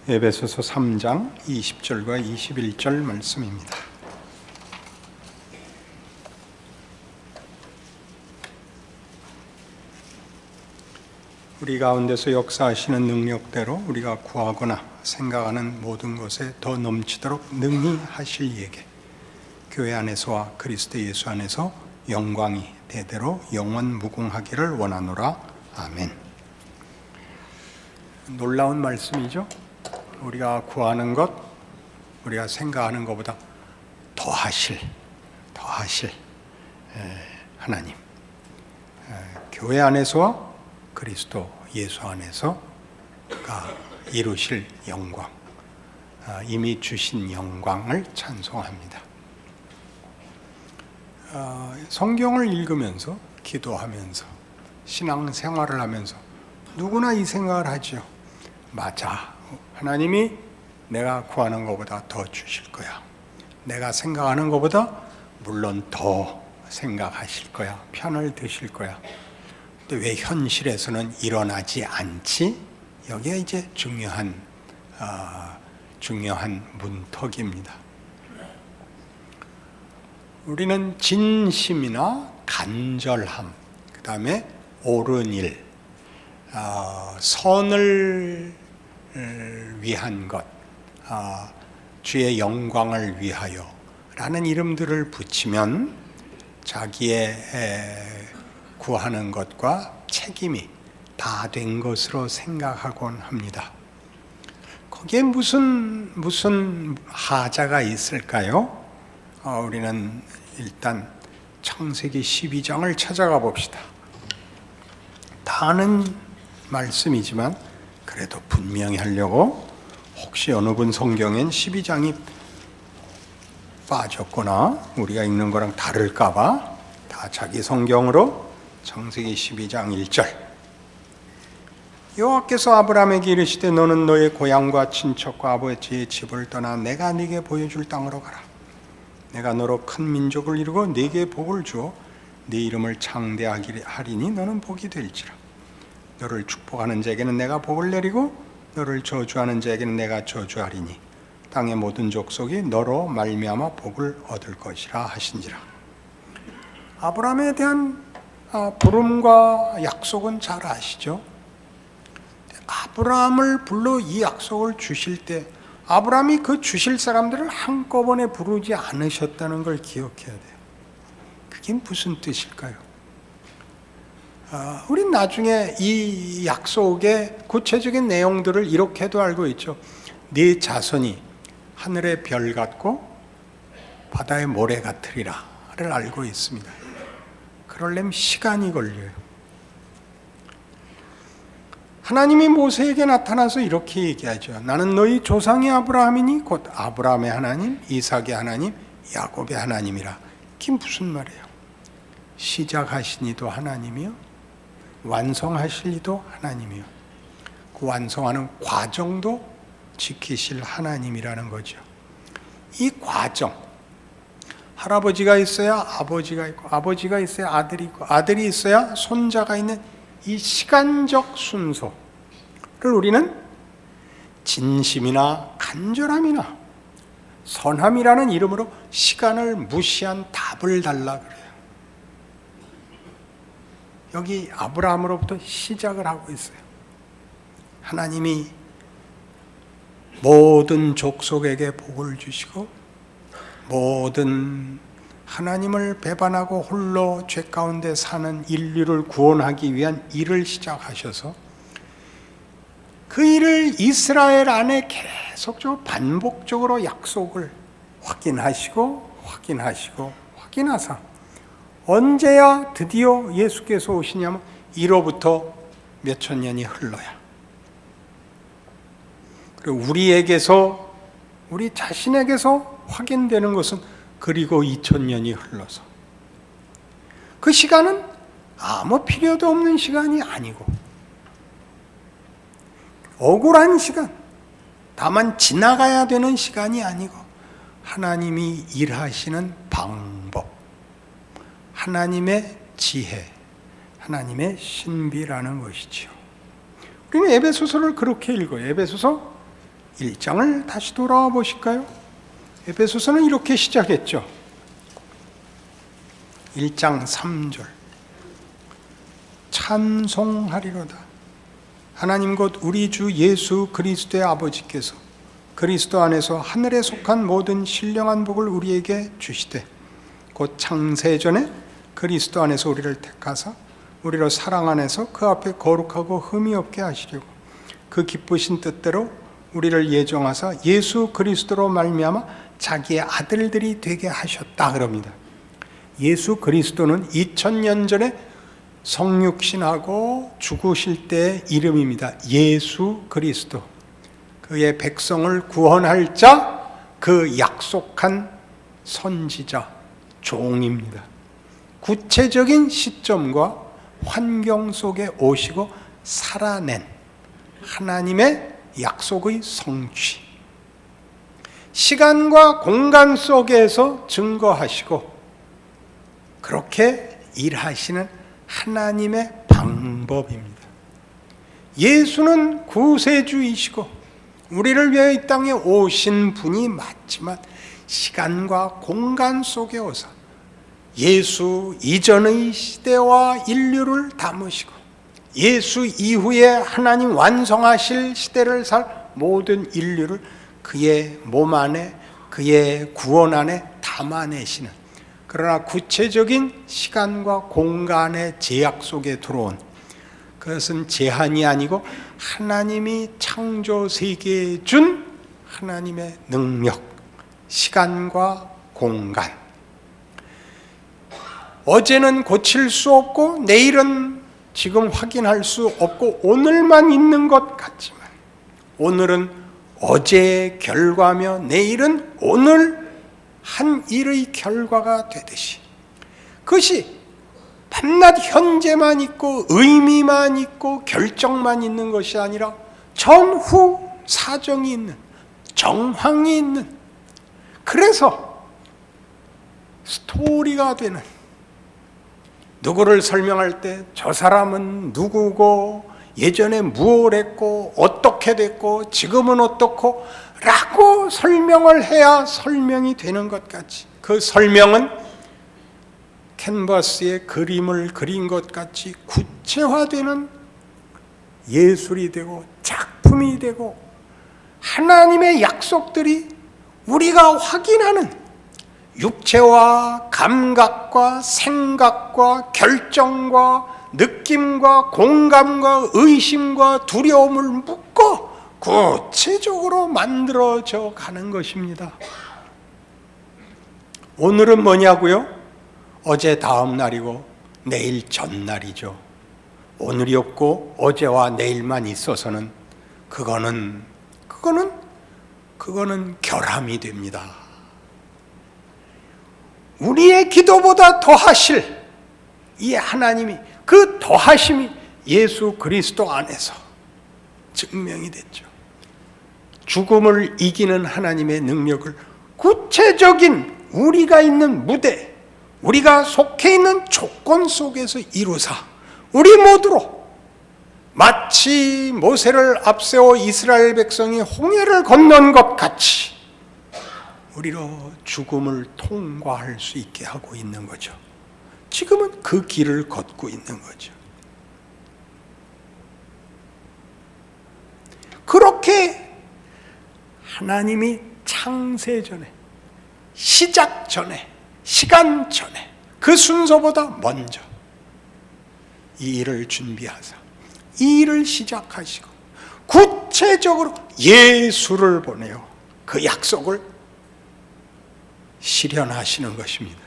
에베소서 3장 20절과 21절 말씀입니다. 우리 가운데서 역사하시는 능력대로 우리가 구하거나 생각하는 모든 것에 더 넘치도록 능히 하실 이에게 교회 안에서와 그리스도 예수 안에서 영광이 대대로 영원 무궁하기를 원하노라. 아멘. 놀라운 말씀이죠. 우리가 구하는 것, 우리가 생각하는 것보다 더하실 하나님, 교회 안에서와 그리스도 예수 안에서가 이루실 영광, 이미 주신 영광을 찬송합니다. 성경을 읽으면서, 기도하면서, 신앙생활을 하면서 누구나 이 생각을 하죠. 맞아, 하나님이 내가 구하는 것보다 더 주실 거야. 내가 생각하는 것보다 물론 더 생각하실 거야. 편을 드실 거야. 근데 왜 현실에서는 일어나지 않지? 여기가 이제 중요한 문턱입니다. 우리는 진심이나 간절함, 그 다음에 옳은 일, 선을 위한 것, 주의 영광을 위하여 라는 이름들을 붙이면 자기의 구하는 것과 책임이 다 된 것으로 생각하곤 합니다. 거기에 무슨 하자가 있을까요? 우리는 일단 창세기 12장을 찾아가 봅시다. 다 아는 말씀이지만 그래도 분명히 하려고, 혹시 어느 분 성경엔 12장이 빠졌거나 우리가 읽는 거랑 다를까 봐 다 자기 성경으로 창세기 12장 1절. 여호와께서 아브라함에게 이르시되 너는 너의 고향과 친척과 아버지의 집을 떠나 내가 네게 보여줄 땅으로 가라. 내가 너로 큰 민족을 이루고 네게 복을 주어 네 이름을 창대하리니 너는 복이 될지라. 너를 축복하는 자에게는 내가 복을 내리고 너를 저주하는 자에게는 내가 저주하리니 땅의 모든 족속이 너로 말미암아 복을 얻을 것이라 하신지라. 아브라함에 대한 부름과 약속은 잘 아시죠? 아브라함을 불러 이 약속을 주실 때 아브라함이 그 주실 사람들을 한꺼번에 부르지 않으셨다는 걸 기억해야 돼요. 그게 무슨 뜻일까요? 우린 나중에 이 약속의 구체적인 내용들을 이렇게도 알고 있죠. 네 자손이 하늘의 별 같고 바다의 모래 같으리라를 알고 있습니다. 그러려면 시간이 걸려요. 하나님이 모세에게 나타나서 이렇게 얘기하죠. 나는 너희 조상의 아브라함이니 곧 아브라함의 하나님, 이삭의 하나님, 야곱의 하나님이라. 이게 무슨 말이에요? 시작하신 이도 하나님이요, 완성하실 이도 하나님이요, 그 완성하는 과정도 지키실 하나님이라는 거죠. 이 과정, 할아버지가 있어야 아버지가 있고, 아버지가 있어야 아들이 있고, 아들이 있어야 손자가 있는 이 시간적 순서를 우리는 진심이나 간절함이나 선함이라는 이름으로 시간을 무시한 답을 달라 그래요. 여기 아브라함으로부터 시작을 하고 있어요. 하나님이 모든 족속에게 복을 주시고 모든 하나님을 배반하고 홀로 죄 가운데 사는 인류를 구원하기 위한 일을 시작하셔서 그 일을 이스라엘 안에 계속적으로 반복적으로 약속을 확인하사 언제야 드디어 예수께서 오시냐면 이로부터 몇천 년이 흘러야, 그리고 우리 자신에게서 확인되는 것은 그리고 2000년이 흘러서, 그 시간은 아무 필요도 없는 시간이 아니고 억울한 시간, 다만 지나가야 되는 시간이 아니고 하나님이 일하시는 방법, 하나님의 지혜, 하나님의 신비라는 것이지요. 우리는 에베소서를 그렇게 읽어요. 에베소서 1장을 다시 돌아와 보실까요? 에베소서는 이렇게 시작했죠. 1장 3절. 찬송하리로다. 하나님 곧 우리 주 예수 그리스도의 아버지께서 그리스도 안에서 하늘에 속한 모든 신령한 복을 우리에게 주시되 곧 창세전에 그리스도 안에서 우리를 택하사 우리로 사랑 안에서 그 앞에 거룩하고 흠이 없게 하시려고 그 기쁘신 뜻대로 우리를 예정하사 예수 그리스도로 말미암아 자기의 아들들이 되게 하셨다 그럽니다. 예수 그리스도는 2000년 전에 성육신하고 죽으실 때의 이름입니다. 예수 그리스도. 그의 백성을 구원할 자, 그 약속한 선지자, 종입니다. 구체적인 시점과 환경 속에 오시고 살아낸 하나님의 약속의 성취. 시간과 공간 속에서 증거하시고 그렇게 일하시는 하나님의 방법입니다. 예수는 구세주이시고 우리를 위해 이 땅에 오신 분이 맞지만 시간과 공간 속에 오사 예수 이전의 시대와 인류를 담으시고 예수 이후에 하나님 완성하실 시대를 살 모든 인류를 그의 몸 안에 그의 구원 안에 담아내시는, 그러나 구체적인 시간과 공간의 제약 속에 들어온, 그것은 제한이 아니고 하나님이 창조 세계에 준 하나님의 능력, 시간과 공간. 어제는 고칠 수 없고 내일은 지금 확인할 수 없고 오늘만 있는 것 같지만 오늘은 어제의 결과며 내일은 오늘 한 일의 결과가 되듯이 그것이 밤낮 현재만 있고 의미만 있고 결정만 있는 것이 아니라 전후 사정이 있는, 정황이 있는, 그래서 스토리가 되는, 누구를 설명할 때 저 사람은 누구고 예전에 무엇 했고 어떻게 됐고 지금은 어떻고 라고 설명을 해야 설명이 되는 것 같이, 그 설명은 캔버스에 그림을 그린 것 같이 구체화되는 예술이 되고 작품이 되고 하나님의 약속들이 우리가 확인하는 육체와 감각과 생각과 결정과 느낌과 공감과 의심과 두려움을 묶어 구체적으로 만들어져 가는 것입니다. 오늘은 뭐냐고요? 어제 다음 날이고 내일 전날이죠. 오늘이 없고 어제와 내일만 있어서는 그거는 결함이 됩니다. 우리의 기도보다 더하실 이 하나님이, 그 더하심이 예수 그리스도 안에서 증명이 됐죠. 죽음을 이기는 하나님의 능력을 구체적인 우리가 있는 무대, 우리가 속해 있는 조건 속에서 이루사 우리 모두로 마치 모세를 앞세워 이스라엘 백성이 홍해를 건넌 것 같이 우리로 죽음을 통과할 수 있게 하고 있는 거죠. 지금은 그 길을 걷고 있는 거죠. 그렇게 하나님이 창세 전에, 시작 전에, 시간 전에, 그 순서보다 먼저 이 일을 준비하사 이 일을 시작하시고 구체적으로 예수를 보내어 그 약속을 실현하시는 것입니다.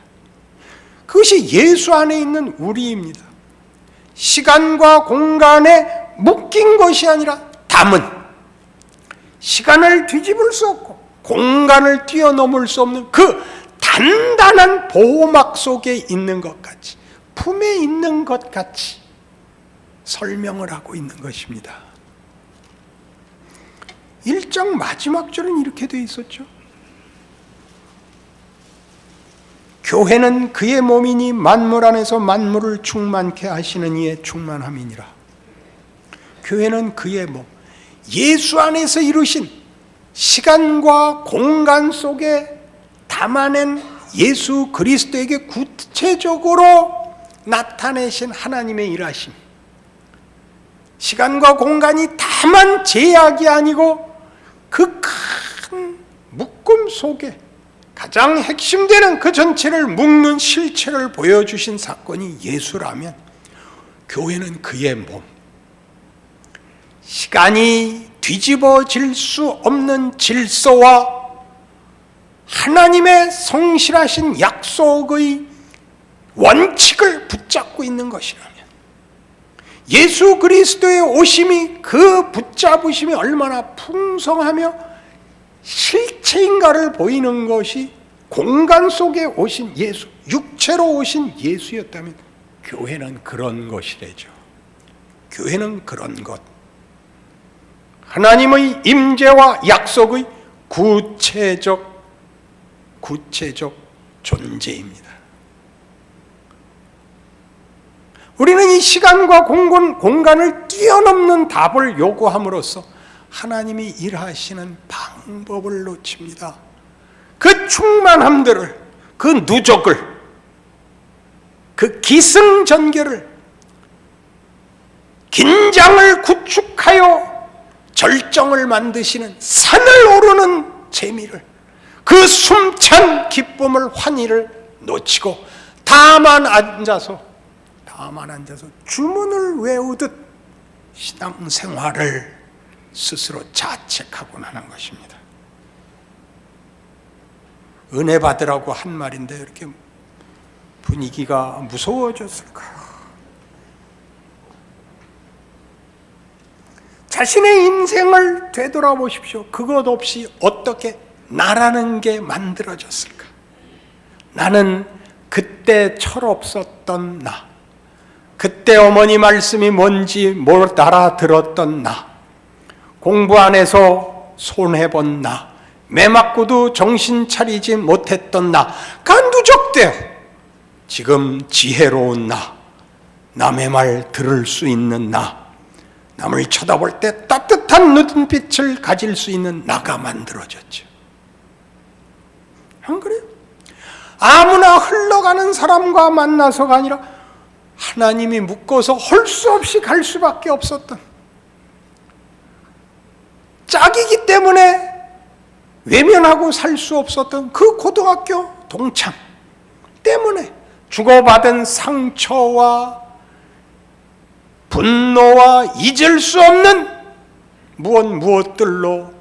그것이 예수 안에 있는 우리입니다. 시간과 공간에 묶인 것이 아니라 담은, 시간을 뒤집을 수 없고 공간을 뛰어넘을 수 없는 그 단단한 보호막 속에 있는 것 같이, 품에 있는 것 같이 설명을 하고 있는 것입니다. 1장 마지막 절은 이렇게 되어 있었죠. 교회는 그의 몸이니 만물 안에서 만물을 충만케 하시는 이의 충만함이니라. 교회는 그의 몸, 예수 안에서 이루신 시간과 공간 속에 담아낸 예수 그리스도에게 구체적으로 나타내신 하나님의 일하심. 시간과 공간이 다만 제약이 아니고 그 큰 묶음 속에 가장 핵심되는 그 전체를 묶는 실체를 보여주신 사건이 예수라면 교회는 그의 몸, 시간이 뒤집어질 수 없는 질서와 하나님의 성실하신 약속의 원칙을 붙잡고 있는 것이라면, 예수 그리스도의 오심이, 그 붙잡으심이 얼마나 풍성하며 실체인가를 보이는 것이 공간 속에 오신 예수, 육체로 오신 예수였다면 교회는 그런 것이래죠. 교회는 그런 것, 하나님의 임재와 약속의 구체적 존재입니다. 우리는 이 시간과 공간을 뛰어넘는 답을 요구함으로써 하나님이 일하시는 방법을 놓칩니다. 그 충만함들을, 그 누적을, 그 기승전결을, 긴장을 구축하여 절정을 만드시는 산을 오르는 재미를, 그 숨찬 기쁨을, 환희를 놓치고 다만 앉아서 주문을 외우듯 신앙생활을 스스로 자책하곤 하는 것입니다. 은혜 받으라고 한 말인데 이렇게 분위기가 무서워졌을까요? 자신의 인생을 되돌아보십시오. 그것 없이 어떻게 나라는 게 만들어졌을까? 나는 그때 철없었던 나, 그때 어머니 말씀이 뭔지 못 알아들었던 나, 공부 안 해서 손해본 나, 매 맞고도 정신 차리지 못했던 나가 누적되어 지금 지혜로운 나, 남의 말 들을 수 있는 나, 남을 쳐다볼 때 따뜻한 눈빛을 가질 수 있는 나가 만들어졌죠. 안 그래요? 아무나 흘러가는 사람과 만나서가 아니라 하나님이 묶어서 할 수 없이 갈 수밖에 없었던, 짝이기 때문에 외면하고 살 수 없었던 그 고등학교 동창 때문에 주고받은 상처와 분노와 잊을 수 없는 무엇들로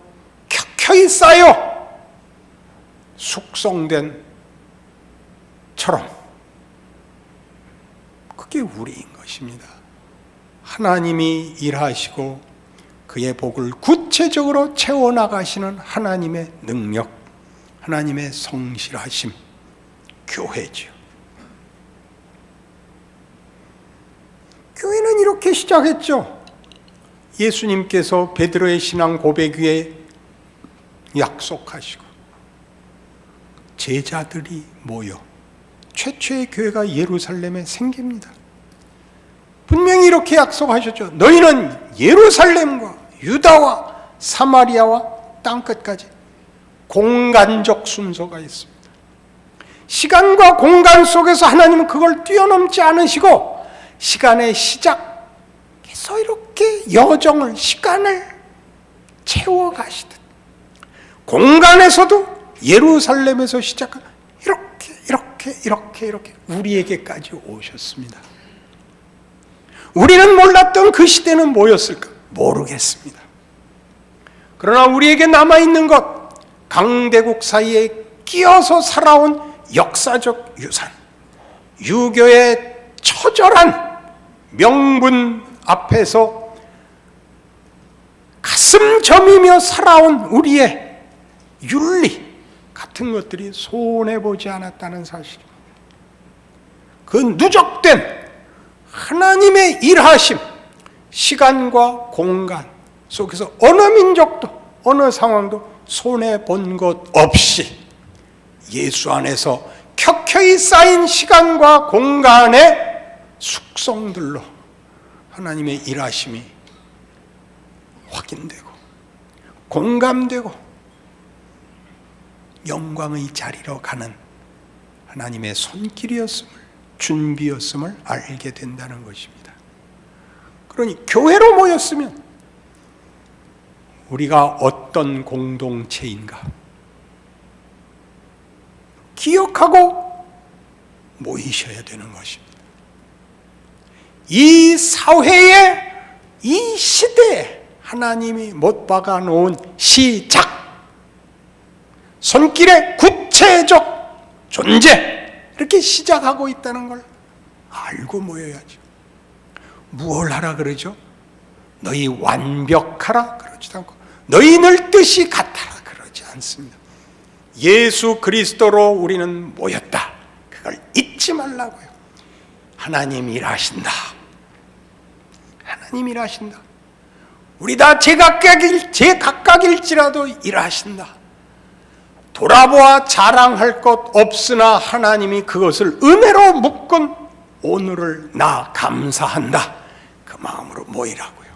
켜켜이 쌓여 숙성된 처럼, 그게 우리인 것입니다. 하나님이 일하시고 그의 복을 구체적으로 채워나가시는 하나님의 능력, 하나님의 성실하심, 교회지요. 교회는 이렇게 시작했죠. 예수님께서 베드로의 신앙 고백 위에 약속하시고 제자들이 모여 최초의 교회가 예루살렘에 생깁니다. 분명히 이렇게 약속하셨죠. 너희는 예루살렘과 유다와 사마리아와 땅끝까지. 공간적 순서가 있습니다. 시간과 공간 속에서 하나님은 그걸 뛰어넘지 않으시고 시간의 시작에서 이렇게 여정을, 시간을 채워가시듯 공간에서도 예루살렘에서 시작한 이렇게 우리에게까지 오셨습니다. 우리는 몰랐던 그 시대는 뭐였을까? 모르겠습니다. 그러나 우리에게 남아있는 것, 강대국 사이에 끼어서 살아온 역사적 유산, 유교의 처절한 명분 앞에서 가슴 저미며 살아온 우리의 윤리 같은 것들이 손해보지 않았다는 사실입니다. 그 누적된 하나님의 일하심, 시간과 공간 속에서 어느 민족도 어느 상황도 손해본 것 없이 예수 안에서 켜켜이 쌓인 시간과 공간의 숙성들로 하나님의 일하심이 확인되고 공감되고 영광의 자리로 가는 하나님의 손길이었음을, 준비였음을 알게 된다는 것입니다. 그러니 교회로 모였으면 우리가 어떤 공동체인가 기억하고 모이셔야 되는 것입니다. 이 사회에, 이 시대에 하나님이 못 박아 놓은 시작, 손길의 구체적 존재, 이렇게 시작하고 있다는 걸 알고 모여야죠. 무엇을 하라 그러죠? 너희 완벽하라 그러지도 않고 너희 늘 뜻이 같아라 그러지 않습니다. 예수 그리스도로 우리는 모였다, 그걸 잊지 말라고요. 하나님 일하신다. 하나님 일하신다. 우리 다 제각각일지라도 일하신다. 돌아보아 자랑할 것 없으나 하나님이 그것을 은혜로 묶은 오늘을 나 감사한다, 그 마음으로 모이라고요.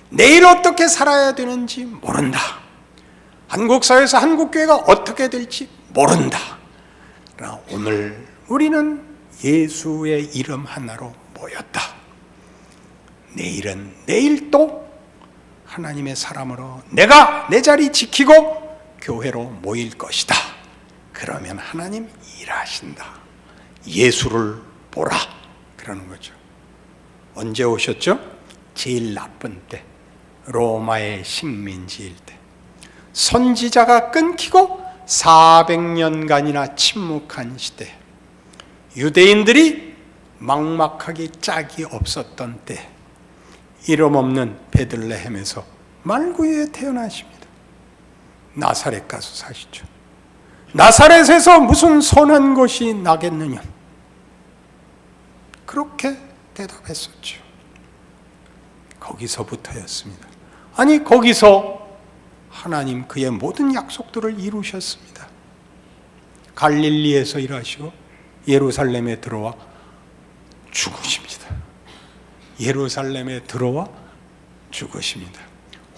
내일 어떻게 살아야 되는지 모른다. 한국 사회에서 한국교회가 어떻게 될지 모른다. 그러나 오늘 우리는 예수의 이름 하나로 모였다. 내일은 내일 또 하나님의 사람으로 내가 내 자리 지키고 교회로 모일 것이다. 그러면 하나님 일하신다. 예수를 보라, 그러는 거죠. 언제 오셨죠? 제일 나쁜 때, 로마의 식민지일 때. 선지자가 끊기고 400년간이나 침묵한 시대, 유대인들이 막막하게 짝이 없었던 때, 이름 없는 베들레헴에서 말구유에 태어나십니다. 나사렛 가서 사시죠. 나사렛에서 무슨 선한 것이 나겠느냐, 그렇게 대답했었죠. 거기서부터였습니다. 아니, 거기서 하나님 그의 모든 약속들을 이루셨습니다. 갈릴리에서 일하시고 예루살렘에 들어와 죽으십니다. 예루살렘에 들어와 죽으십니다.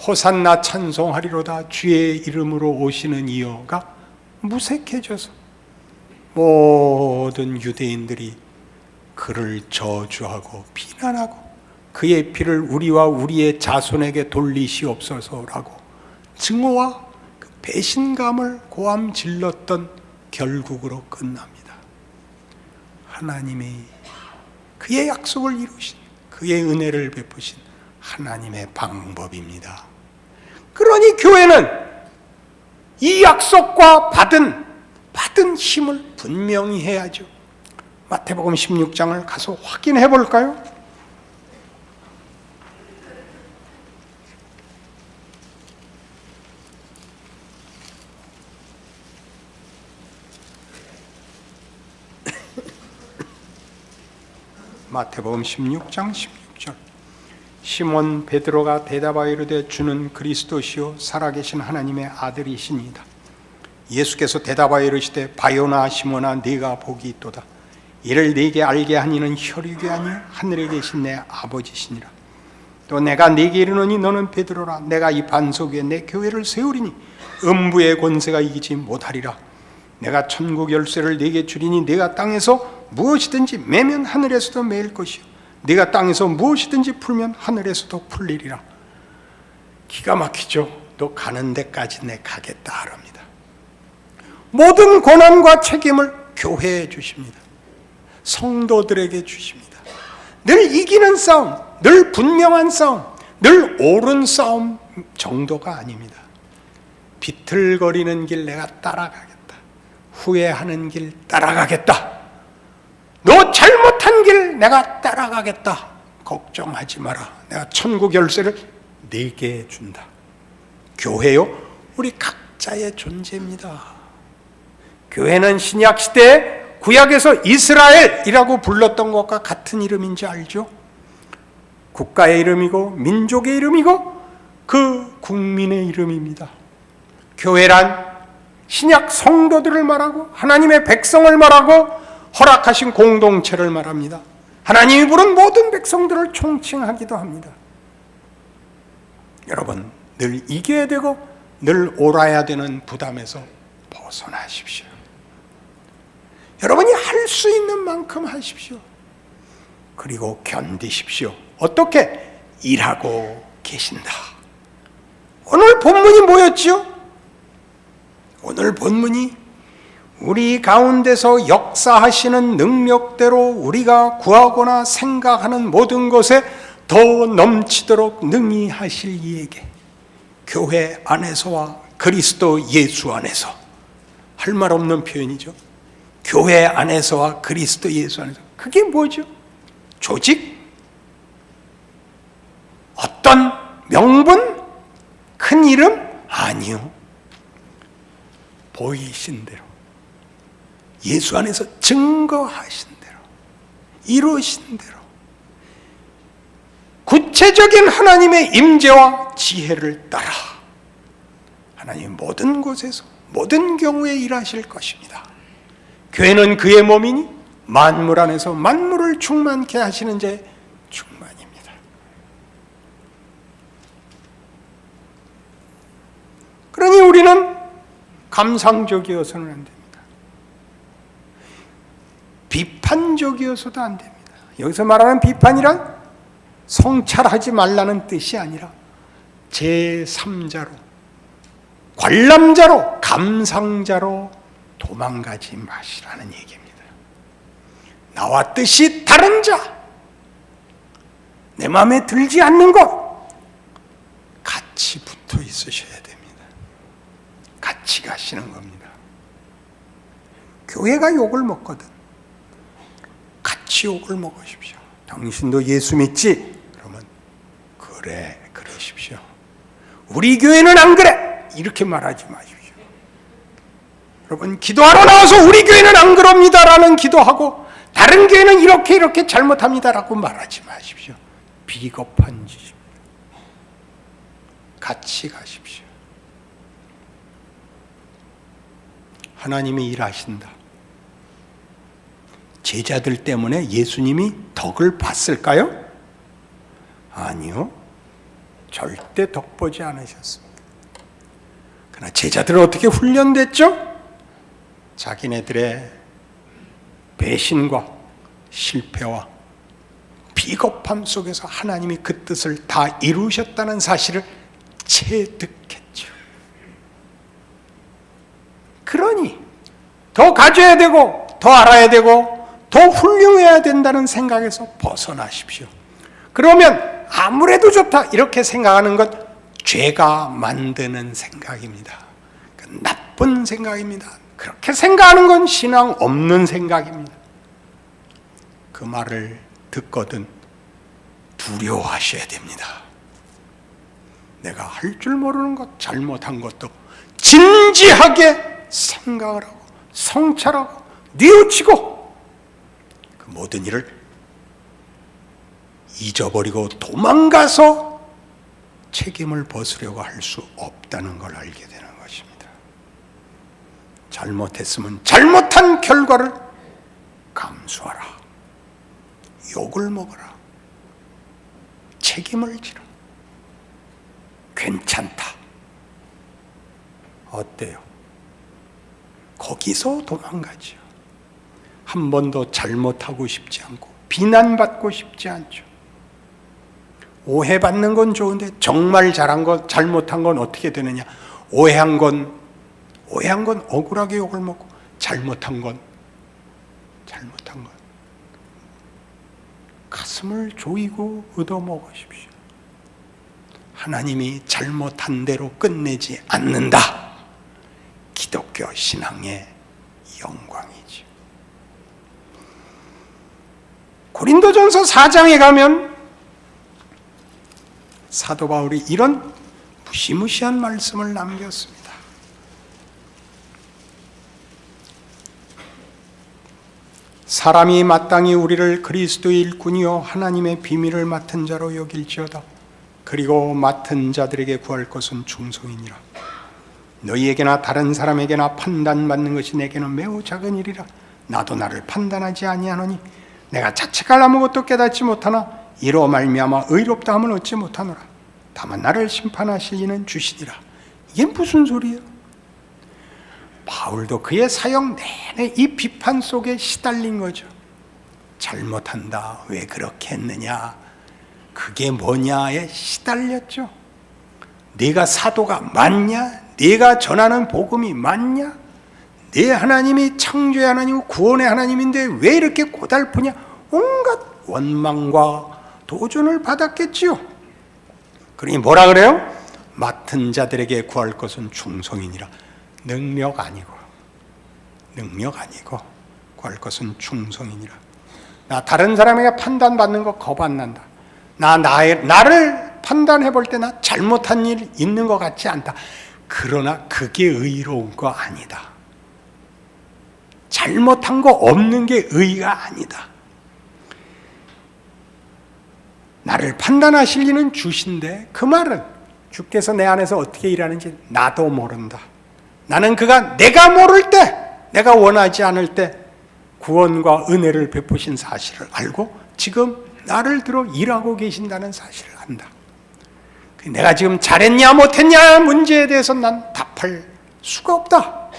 호산나 찬송하리로다 주의 이름으로 오시는 이여가 무색해져서 모든 유대인들이 그를 저주하고 비난하고 그의 피를 우리와 우리의 자손에게 돌리시옵소서라고 증오와 그 배신감을 고함 질렀던 결국으로 끝납니다. 하나님이 그의 약속을 이루신, 그의 은혜를 베푸신 하나님의 방법입니다. 그러니 교회는 이 약속과 받은 힘을 분명히 해야죠. 마태복음 16장을 가서 확인해 볼까요? 마태복음 16장 16절. 시몬 베드로가 대답하여 이르되 주는 그리스도시요 살아계신 하나님의 아들이시니이다. 예수께서 대답하여 이르시되 바요나 시몬아 네가 복이 있도다. 이를 네게 알게 한 이는 혈육이 아니요 하늘에 계신 내 아버지시니라. 또 내가 네게 이르노니 너는 베드로라. 내가 이 반석 위에 내 교회를 세우리니 음부의 권세가 이기지 못하리라. 내가 천국 열쇠를 네게 주리니 네가 땅에서 무엇이든지 매면 하늘에서도 매일 것이요 네가 땅에서 무엇이든지 풀면 하늘에서도 풀리리라. 기가 막히죠. 너 가는 데까지 내 가겠다 합니다. 모든 권한과 책임을 교회에 주십니다. 성도들에게 주십니다. 늘 이기는 싸움, 늘 분명한 싸움, 늘 옳은 싸움 정도가 아닙니다. 비틀거리는 길 내가 따라가겠다. 후회하는 길 따라가겠다. 너 잘못한 길 내가 따라가겠다. 걱정하지 마라. 내가 천국 열쇠를 네게 준다. 교회요, 우리 각자의 존재입니다. 교회는 신약 시대에 구약에서 이스라엘이라고 불렀던 것과 같은 이름인지 알죠? 국가의 이름이고 민족의 이름이고 그 국민의 이름입니다. 교회란 신약 성도들을 말하고 하나님의 백성을 말하고 허락하신 공동체를 말합니다. 하나님이 부른 모든 백성들을 총칭하기도 합니다. 여러분, 늘 이겨야 되고 늘 옳아야 되는 부담에서 벗어나십시오. 여러분이 할 수 있는 만큼 하십시오. 그리고 견디십시오. 어떻게? 일하고 계신다. 오늘 본문이 뭐였죠? 오늘 본문이 우리 가운데서 역사하시는 능력대로 우리가 구하거나 생각하는 모든 것에 더 넘치도록 능히 하실 이에게 교회 안에서와 그리스도 예수 안에서, 할 말 없는 표현이죠. 교회 안에서와 그리스도 예수 안에서. 그게 뭐죠? 조직? 어떤 명분? 큰 이름? 아니요. 보이신 대로, 예수 안에서 증거하신 대로, 이루신 대로 구체적인 하나님의 임재와 지혜를 따라 하나님 모든 곳에서 모든 경우에 일하실 것입니다. 교회는 그의 몸이니 만물 안에서 만물을 충만케 하시는 제 충만입니다. 그러니 우리는 감상적이어서는 안 됩니다. 비판적이어서도 안 됩니다. 여기서 말하는 비판이란 성찰하지 말라는 뜻이 아니라 제3자로, 관람자로, 감상자로 도망가지 마시라는 얘기입니다. 나와 뜻이 다른 자, 내 마음에 들지 않는 것, 같이 붙어 있으셔야 됩니다. 같이 가시는 겁니다. 교회가 욕을 먹거든 같이 욕을 먹으십시오. 당신도 예수 믿지? 그러면 그래, 그러십시오. 우리 교회는 안 그래! 이렇게 말하지 마십시오. 여러분, 기도하러 나와서 우리 교회는 안 그럽니다라는 기도하고 다른 교회는 이렇게 잘못합니다라고 말하지 마십시오. 비겁한 짓입니다. 같이 가십시오. 하나님이 일하신다. 제자들 때문에 예수님이 덕을 봤을까요? 아니요. 절대 덕 보지 않으셨습니다. 그러나 제자들은 어떻게 훈련됐죠? 자기네들의 배신과 실패와 비겁함 속에서 하나님이 그 뜻을 다 이루셨다는 사실을 체득했죠. 그러니 더 가져야 되고 더 알아야 되고 더 훌륭해야 된다는 생각에서 벗어나십시오. 그러면 아무래도 좋다 이렇게 생각하는 것 죄가 만드는 생각입니다. 나쁜 생각입니다. 그렇게 생각하는 건 신앙 없는 생각입니다. 그 말을 듣거든 두려워하셔야 됩니다. 내가 할 줄 모르는 것, 잘못한 것도 진지하게 생각을 하고 성찰하고 뉘우치고 그 모든 일을 잊어버리고 도망가서 책임을 벗으려고 할 수 없다는 걸 알게 되는 것입니다. 잘못했으면 잘못한 결과를 감수하라. 욕을 먹어라. 책임을 지라. 괜찮다. 어때요? 거기서 도망가죠. 한 번도 잘못하고 싶지 않고 비난받고 싶지 않죠. 오해받는 건 좋은데 정말 잘한 건, 잘못한 건 어떻게 되느냐? 오해한 건 억울하게 욕을 먹고 잘못한 건 가슴을 조이고 얻어먹으십시오. 하나님이 잘못한 대로 끝내지 않는다. 기독교 신앙의 영광이죠. 고린도전서 4장에 가면 사도 바울이 이런 무시무시한 말씀을 남겼습니다. 사람이 마땅히 우리를 그리스도의 일꾼이요 하나님의 비밀을 맡은 자로 여길지어다. 그리고 맡은 자들에게 구할 것은 충성이니라. 너희에게나 다른 사람에게나 판단받는 것이 내게는 매우 작은 일이라. 나도 나를 판단하지 아니하노니 내가 자책할 아무것도 깨닫지 못하나 이로 말미암아 의롭다 함을 얻지 못하노라. 다만 나를 심판하실 이는 주시니라. 이게 무슨 소리예요? 바울도 그의 사역 내내 이 비판 속에 시달린 거죠. 잘못한다. 왜 그렇게 했느냐? 그게 뭐냐에 시달렸죠. 네가 사도가 맞냐? 네가 전하는 복음이 맞냐? 네 하나님이 창조의 하나님이고 구원의 하나님인데 왜 이렇게 고달프냐? 온갖 원망과 도전을 받았겠지요. 그러니 뭐라 그래요? 맡은 자들에게 구할 것은 충성이니라. 능력 아니고 구할 것은 충성이니라. 나 다른 사람에게 판단받는 거 겁 안 난다. 나를 판단해 볼 때 나 잘못한 일 있는 것 같지 않다. 그러나 그게 의로운 거 아니다. 잘못한 거 없는 게 의가 아니다. 나를 판단하실 리는 주신데 그 말은 주께서 내 안에서 어떻게 일하는지 나도 모른다. 나는 내가 모를 때, 내가 원하지 않을 때 구원과 은혜를 베푸신 사실을 알고 지금 나를 들어 일하고 계신다는 사실을 안다. 내가 지금 잘했냐 못했냐 문제에 대해서 난 답할 수가 없다.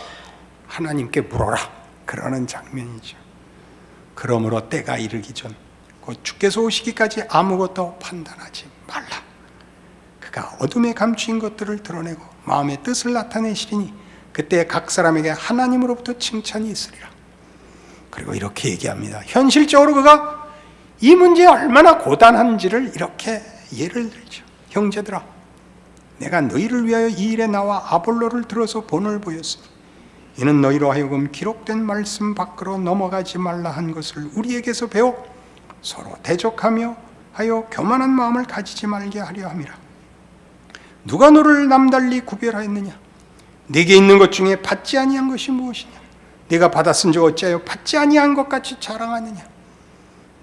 하나님께 물어라. 그러는 장면이죠. 그러므로 때가 이르기 전 곧 주께서 오시기까지 아무것도 판단하지 말라. 그가 어둠에 감추인 것들을 드러내고 마음의 뜻을 나타내시리니 그때 각 사람에게 하나님으로부터 칭찬이 있으리라. 그리고 이렇게 얘기합니다. 현실적으로 그가 이 문제에 얼마나 고단한지를 이렇게 예를 들죠. 형제들아, 내가 너희를 위하여 이 일에 나와 아볼로를 들어서 본을 보였으니 이는 너희로 하여금 기록된 말씀 밖으로 넘어가지 말라 한 것을 우리에게서 배워 서로 대적하며 하여 교만한 마음을 가지지 말게 하려 함이라. 누가 너를 남달리 구별하였느냐? 네게 있는 것 중에 받지 아니한 것이 무엇이냐? 네가 받았은 즉 어찌하여 받지 아니한 것 같이 자랑하느냐?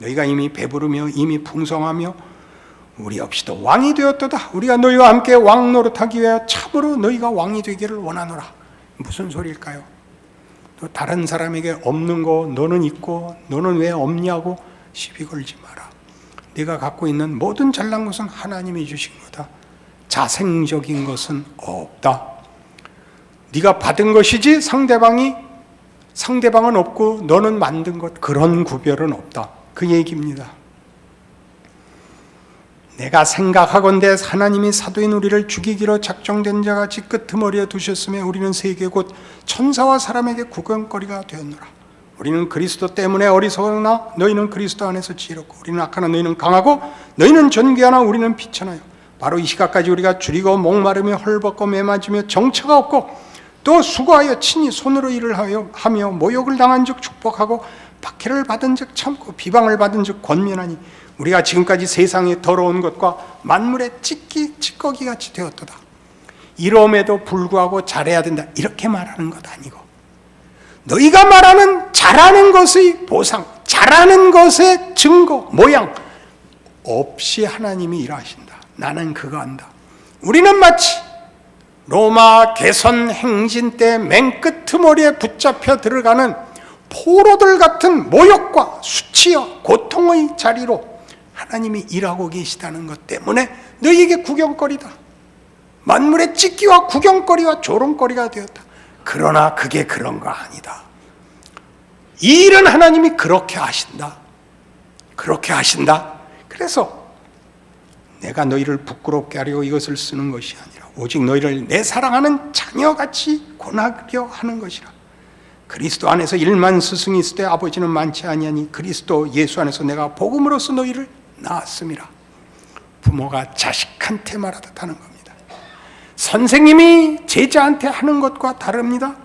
너희가 이미 배부르며 이미 풍성하며 우리 없이도 왕이 되었도다. 우리가 너희와 함께 왕 노릇하기 위하여 참으로 너희가 왕이 되기를 원하노라. 무슨 소리일까요? 또 다른 사람에게 없는 거 너는 있고 너는 왜 없냐고 시비 걸지 마라. 네가 갖고 있는 모든 잘난 것은 하나님이 주신 거다. 자생적인 것은 없다. 네가 받은 것이지 상대방은 없고 너는 만든 것, 그런 구별은 없다. 그 얘기입니다. 내가 생각하건대 하나님이 사도인 우리를 죽이기로 작정된 자같이 끄트머리에 두셨으며 우리는 세계 곧 천사와 사람에게 구경거리가 되었노라. 우리는 그리스도 때문에 어리석으나 너희는 그리스도 안에서 지혜롭고 우리는 악하나 너희는 강하고 너희는 존귀하나 우리는 비천하여 바로 이 시각까지 우리가 줄이고 목마르며 헐벗고 매맞으며 정처가 없고 또 수고하여 친히 손으로 일을 하며 모욕을 당한 즉 축복하고 박해를 받은 즉 참고 비방을 받은 즉 권면하니 우리가 지금까지 세상의 더러운 것과 만물의 찌꺼기같이 되었도다. 이러함에도 불구하고 잘해야 된다 이렇게 말하는 것 아니고 너희가 말하는 잘하는 것의 보상, 잘하는 것의 증거, 모양 없이 하나님이 일하신다. 나는 그거 안다. 우리는 마치 로마 개선 행진 때 맨 끄트머리에 붙잡혀 들어가는 포로들 같은 모욕과 수치와 고통의 자리로 하나님이 일하고 계시다는 것 때문에 너희에게 구경거리다. 만물의 찢기와 구경거리와 조롱거리가 되었다. 그러나 그게 그런 거 아니다. 이 일은 하나님이 그렇게 하신다. 그렇게 하신다. 그래서 내가 너희를 부끄럽게 하려고 이것을 쓰는 것이 아니라 오직 너희를 내 사랑하는 자녀같이 권하려 하는 것이라. 그리스도 안에서 1만 스승이 있을 때 아버지는 많지 아니하니 그리스도 예수 안에서 내가 복음으로써 너희를 낳았음이라. 부모가 자식한테 말하듯 하는 겁니다. 선생님이 제자한테 하는 것과 다릅니다.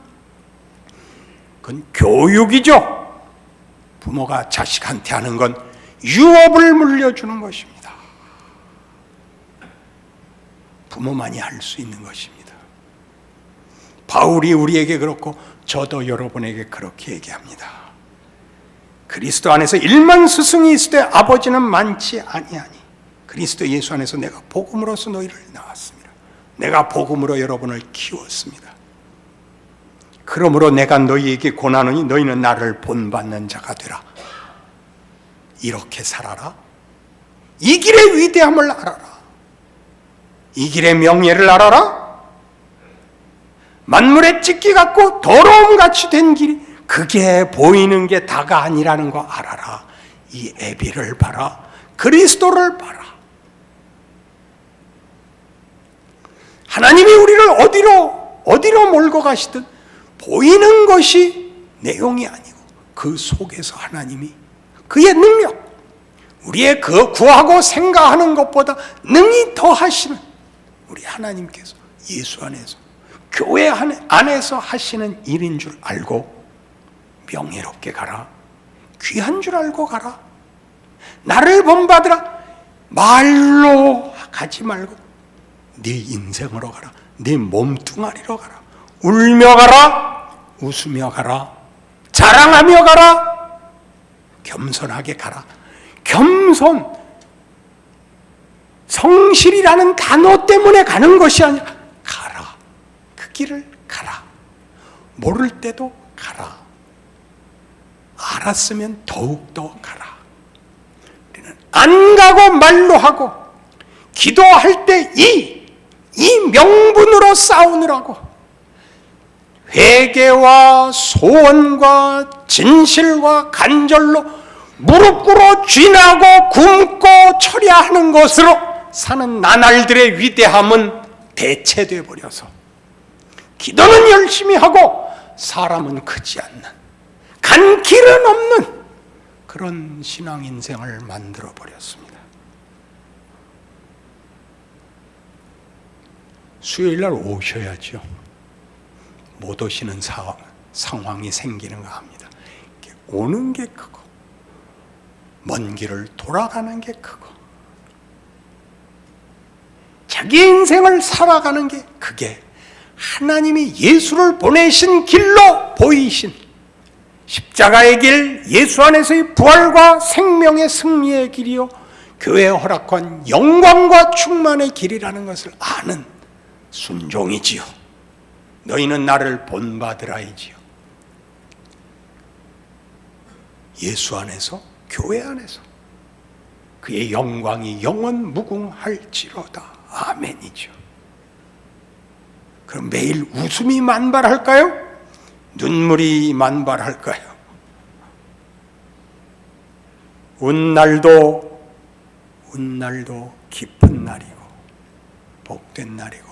그건 교육이죠. 부모가 자식한테 하는 건 유업을 물려주는 것입니다. 부모만이 할 수 있는 것입니다. 바울이 우리에게 그렇고 저도 여러분에게 그렇게 얘기합니다. 그리스도 안에서 1만 스승이 있을 때 아버지는 많지 아니하니 그리스도 예수 안에서 내가 복음으로써 너희를 낳았습니다. 내가 복음으로 여러분을 키웠습니다. 그러므로 내가 너희에게 권하노니 너희는 나를 본받는 자가 되라. 이렇게 살아라. 이 길의 위대함을 알아라. 이 길의 명예를 알아라. 만물의 찢기 같고 더러움같이 된 길이 그게 보이는 게 다가 아니라는 거 알아라. 이 애비를 봐라. 그리스도를 봐라. 하나님이 우리를 어디로 몰고 가시든 보이는 것이 내용이 아니고 그 속에서 하나님이 그의 능력, 우리의 그 구하고 생각하는 것보다 능히 더하시는 우리 하나님께서 예수 안에서 교회 안에서 하시는 일인 줄 알고 명예롭게 가라. 귀한 줄 알고 가라. 나를 본받으라. 말로 가지 말고 네 인생으로 가라. 네 몸뚱아리로 가라. 울며 가라. 웃으며 가라. 자랑하며 가라. 겸손하게 가라. 겸손, 성실이라는 단어 때문에 가는 것이 아니라 가라. 그 길을 가라. 모를 때도 가라. 알았으면 더욱더 가라. 우리는 안 가고 말로 하고 기도할 때 이 명분으로 싸우느라고 회개와 소원과 진실과 간절로 무릎 꿇어 쥐나고 굶고 처리하는 것으로 사는 나날들의 위대함은 대체돼 버려서 기도는 열심히 하고 사람은 크지 않는 간 길은 없는 그런 신앙 인생을 만들어 버렸습니다. 수요일날 오셔야죠. 못 오시는 상황이 생기는가 합니다. 오는 게 크고 먼 길을 돌아가는 게 크고 자기 인생을 살아가는 게 그게 하나님이 예수를 보내신 길로 보이신 십자가의 길, 예수 안에서의 부활과 생명의 승리의 길이요 교회에 허락한 영광과 충만의 길이라는 것을 아는 순종이지요. 너희는 나를 본받으라이지요. 예수 안에서, 교회 안에서 그의 영광이 영원 무궁할지로다. 아멘이죠. 그럼 매일 웃음이 만발할까요? 눈물이 만발할까요? 운 날도 깊은 날이고 복된 날이고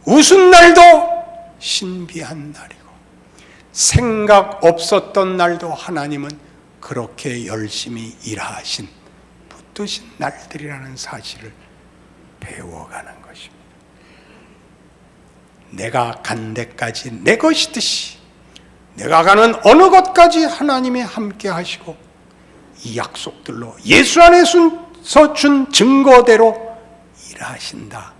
웃은 날도 신비한 날이고 생각 없었던 날도 하나님은 그렇게 열심히 일하신 붙드신 날들이라는 사실을 배워가는 것입니다. 내가 간 데까지 내 것이듯이 내가 가는 어느 곳까지 하나님이 함께 하시고 이 약속들로 예수 안에서 준 증거대로 일하신다.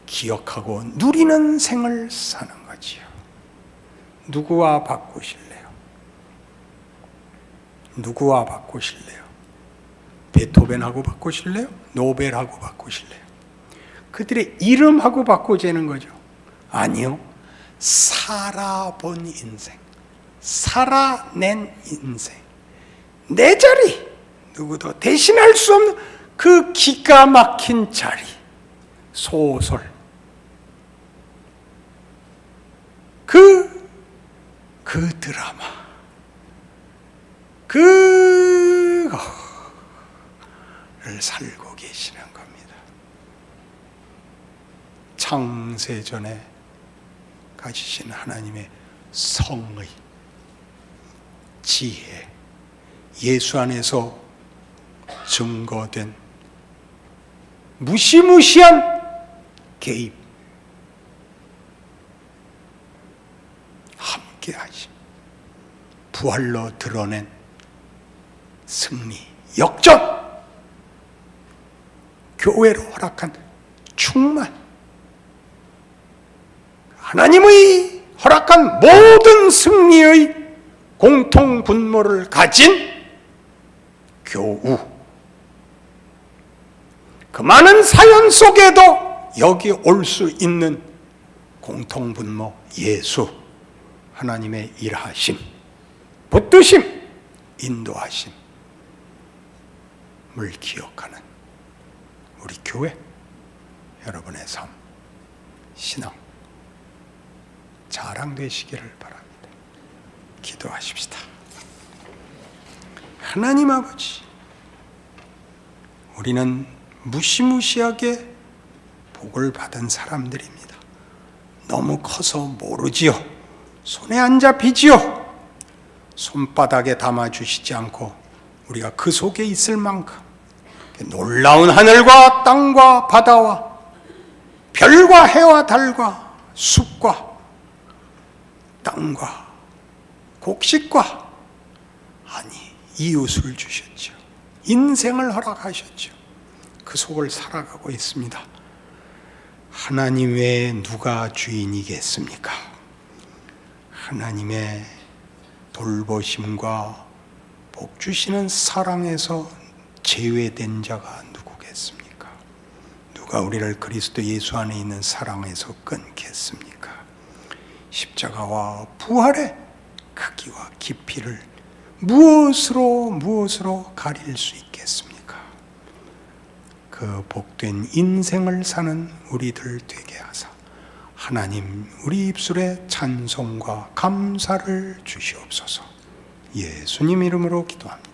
기억하고 누리는 생을 사는 거지요. 누구와 바꾸실래요? 누구와 바꾸실래요? 베토벤하고 바꾸실래요? 노벨하고 바꾸실래요? 그들의 이름하고 바꾸자는 거죠. 아니요. 살아본 인생, 살아낸 인생, 내 자리, 누구도 대신할 수 없는 그 기가 막힌 자리, 소설, 그 드라마, 그거를 살고 계시는 겁니다. 창세전에 가지신 하나님의 성의, 지혜, 예수 안에서 증거된 무시무시한 개입, 함께하심, 부활로 드러낸 승리, 역전, 교회로 허락한 충만, 하나님의 허락한 모든 승리의 공통 분모를 가진 교우, 그 많은 사연 속에도 여기 올 수 있는 공통 분모 예수, 하나님의 일하심, 붙드심, 인도하심을 기억하는 우리 교회, 여러분의 삶, 신앙 자랑되시기를 바랍니다. 기도하십시다. 하나님 아버지, 우리는 무시무시하게 복을 받은 사람들입니다. 너무 커서 모르지요. 손에 안 잡히지요. 손바닥에 담아주시지 않고 우리가 그 속에 있을 만큼 놀라운 하늘과 땅과 바다와 별과 해와 달과 숲과 땅과 곡식과 아니 이웃을 주셨죠. 인생을 허락하셨죠. 그 속을 살아가고 있습니다. 하나님 외에 누가 주인이겠습니까? 하나님의 돌보심과 복 주시는 사랑에서 제외된 자가 누구겠습니까? 누가 우리를 그리스도 예수 안에 있는 사랑에서 끊겠습니까? 십자가와 부활의 크기와 깊이를 무엇으로 가릴 수 있겠습니까? 그 복된 인생을 사는 우리들 되게 하사 하나님 우리 입술에 찬송과 감사를 주시옵소서. 예수님 이름으로 기도합니다.